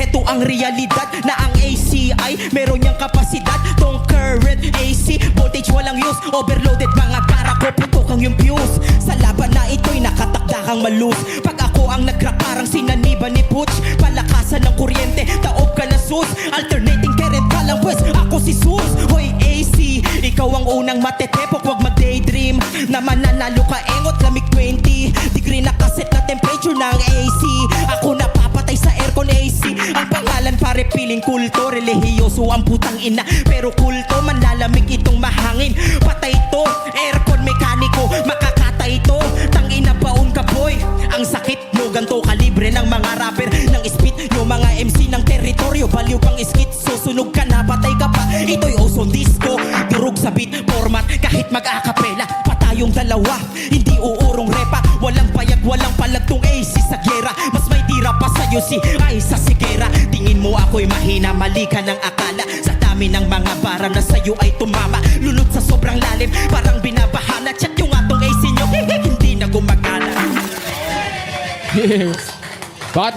Eto ang realidad na ang ACI meron niyang kapasidad. Tong current AC voltage walang use, overloaded mga kara ko, putok ang yung fuse. Sa laban na ito'y nakatakda kang malus. Pag ako ang nag-crack parang sinaniba ni Butch, palakasan ng kuryente, taob ka na sus. Alternating current ka lang pues, ako si sus. Hoy AC, ikaw ang unang matetepok, wag mag-daydream na mananalo ka engot, lamig 20 degree na kaset na temperature ng AC. Ako napapatay sa aircon AC. Ang pangalan pare piling kulto, relihiyoso ang putang ina, pero kulto manlalamig itong mahangin. Patay to, aircon mekaniko, makakatay to. Tangina baon ka boy, ang sakit mo ganto kalibre ng mga rapper ng spit nyo mga MC ng teritoryo, baliw pang skit. Susunog ka na, patay ka pa, ito'y ozone disco. Durog sa beat format, kahit mag-akapela pa tayong dalawa, hindi uurong repa. Walang payag, walang palag tong AC sa gera. Mas may tira pa sa'yo si ay sa sigera. Tingin mo ako'y mahina, mali ka ng akala. Sa dami ng mga barang na sa'yo ay tumama, lulot sa sobrang lalim, parang binabahala. Check yung atong AC nyo, hindi na gumagana. Bakit